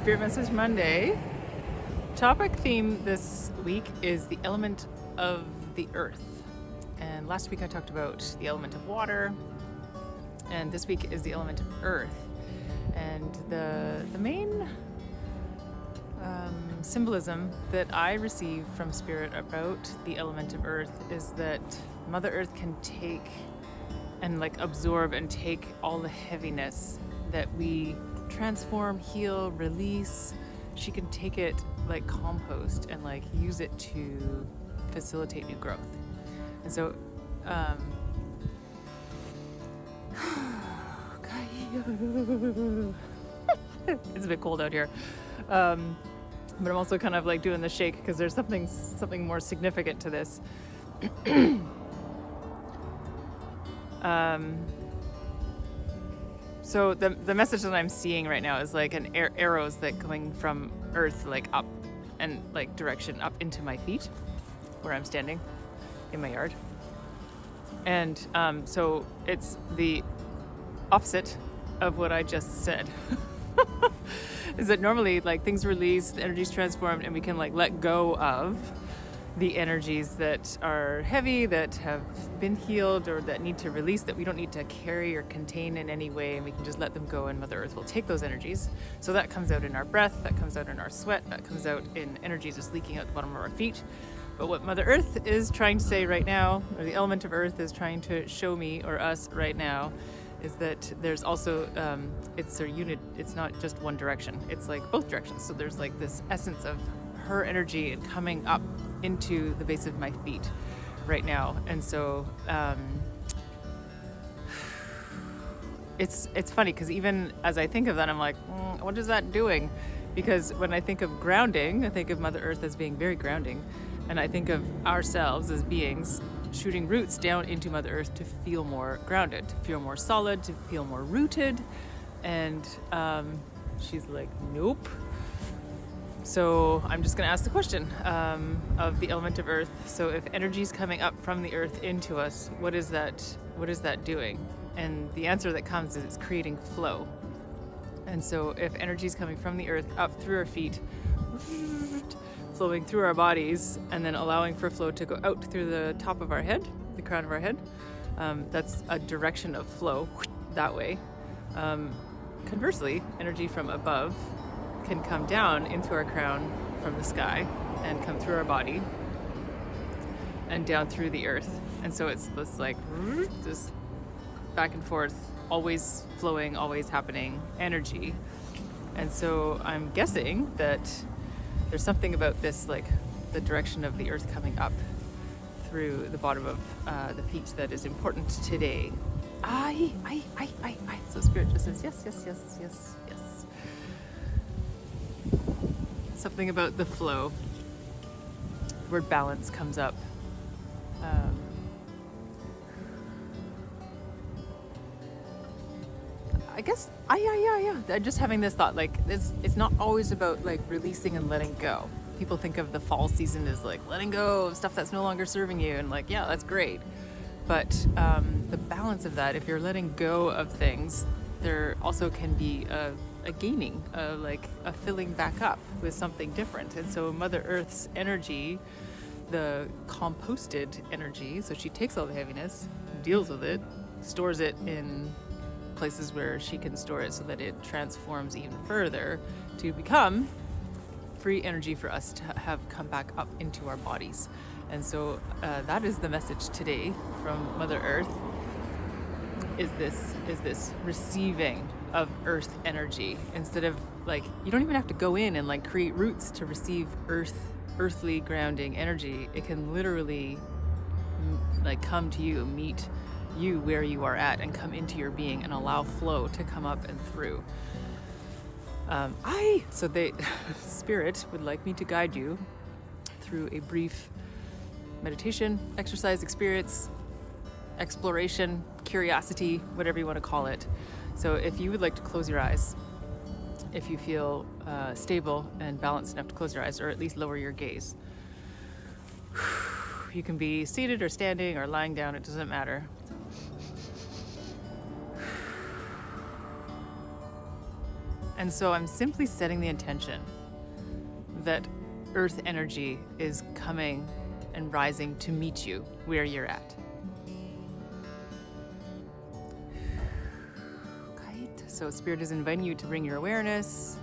Spirit Message Monday. Topic theme this week is the element of the earth. And last week I talked about the element of water, and this week is the element of earth. And the main symbolism that I receive from Spirit about the element of earth is that Mother Earth can take and absorb and take all the heaviness that we transform, heal, release. She can take it like compost and use it to facilitate new growth. And so it's a bit cold out here, but I'm also kind of doing the shake because there's something more significant to this. So the message that I'm seeing right now is an arrows that going from earth up and direction up into my feet where I'm standing in my yard. And so it's the opposite of what I just said. Is that normally things release, the energy's transformed, and we can let go of the energies that are heavy, that have been healed, or that need to release, that we don't need to carry or contain in any way, and we can just let them go, and Mother Earth will take those energies. So that comes out in our breath, that comes out in our sweat, that comes out in energy just leaking out the bottom of our feet. But what Mother Earth is trying to say right now, or the element of earth is trying to show me or us right now, is that there's also, it's a unit, it's not just one direction, it's both directions. So there's this essence of her energy and coming up into the base of my feet right now. And so it's funny because even as I think of that, I'm what is that doing? Because when I think of grounding, I think of Mother Earth as being very grounding, and I think of ourselves as beings shooting roots down into Mother Earth to feel more grounded, to feel more solid, to feel more rooted. And she's like, nope. So I'm just going to ask the question of the element of earth. So if energy is coming up from the earth into us, what is that doing? And the answer that comes is it's creating flow. And so if energy is coming from the earth up through our feet, flowing through our bodies, and then allowing for flow to go out through the top of our head, the crown of our head, that's a direction of flow that way. Conversely, energy from above can come down into our crown from the sky and come through our body and down through the earth. And so it's this this back and forth, always flowing, always happening energy. And so I'm guessing that there's something about this, the direction of the earth coming up through the bottom of the feet that is important today. Aye. So Spirit just says yes. Something about the flow. The word balance comes up. I guess, I'm just having this thought, it's not always about releasing and letting go. People think of the fall season as letting go of stuff that's no longer serving you, and that's great. But the balance of that, if you're letting go of things, there also can be a gaining, a filling back up with something different. And so Mother Earth's energy, the composted energy, so she takes all the heaviness, deals with it, stores it in places where she can store it so that it transforms even further to become free energy for us to have come back up into our bodies. And so that is the message today from Mother Earth, is this receiving of earth energy. Instead of you don't even have to go in and create roots to receive earthly grounding energy. It can literally come to you, meet you where you are at, and come into your being and allow flow to come up and through. So Spirit would like me to guide you through a brief meditation, exercise, experience, exploration, curiosity, whatever you want to call it. So if you would like to close your eyes, if you feel stable and balanced enough to close your eyes, or at least lower your gaze. You can be seated or standing or lying down, it doesn't matter. And so I'm simply setting the intention that earth energy is coming and rising to meet you where you're at. So Spirit is inviting you to bring your awareness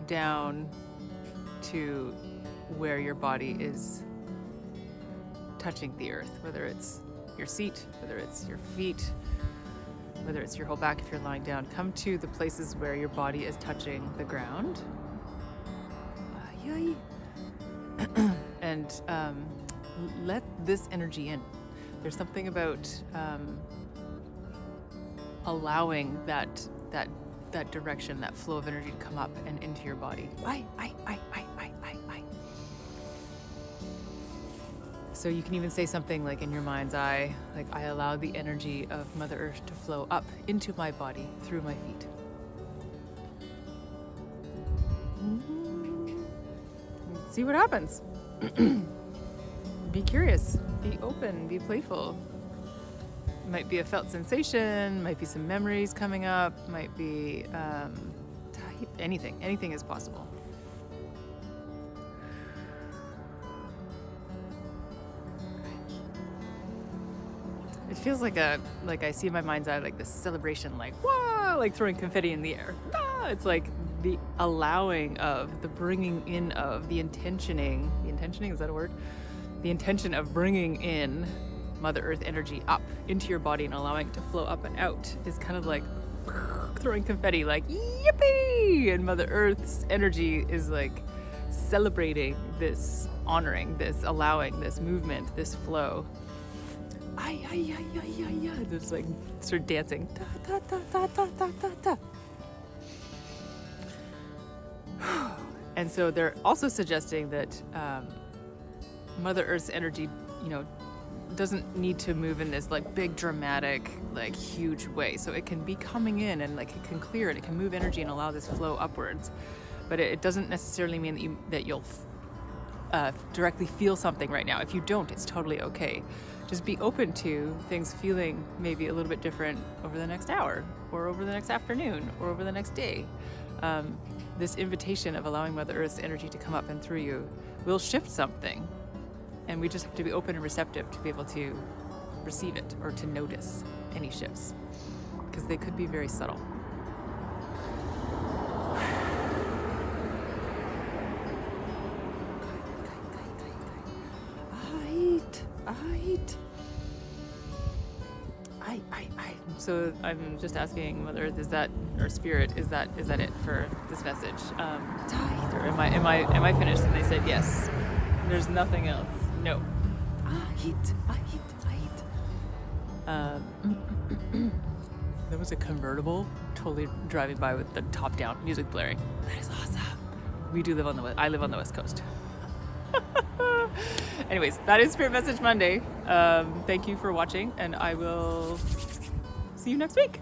down to where your body is touching the earth, whether it's your seat, whether it's your feet, whether it's your whole back if you're lying down. Come to the places where your body is touching the ground. And let this energy in. There's something about allowing that direction, that flow of energy to come up and into your body. So you can even say something like in your mind's eye, like, I allow the energy of Mother Earth to flow up into my body through my feet. See what happens. Be curious, be open, be playful. Might be a felt sensation, might be some memories coming up, might be anything. Anything is possible. It feels like I see in my mind's eye like this celebration, like, whoa, like throwing confetti in the air. Ah, it's like the allowing of, the bringing in of, the intentioning, is that a word? The intention of bringing in Mother Earth energy up into your body and allowing it to flow up and out is kind of like throwing confetti, like, yippee! And Mother Earth's energy is like celebrating this, honoring this, allowing this movement, this flow. Just like start dancing. Da, da, da, da, da, da, da. And so they're also suggesting that Mother Earth's energy, doesn't need to move in this like big dramatic, like huge way. So it can be coming in and like it can clear and it can move energy and allow this flow upwards. But it doesn't necessarily mean that you'll directly feel something right now. If you don't, it's totally okay. Just be open to things feeling maybe a little bit different over the next hour or over the next afternoon or over the next day. This invitation of allowing Mother Earth's energy to come up and through you will shift something. And we just have to be open and receptive to be able to receive it or to notice any shifts, because they could be very subtle. So I'm just asking Mother Earth, is that, or Spirit, is that it for this message? Or am I finished? And they said yes. There's nothing else. No. There was a convertible totally driving by with the top down, music blaring. That is awesome. We do live on the West. I live on the West Coast. Anyways, that is Spirit Message Monday. Thank you for watching, and I will see you next week.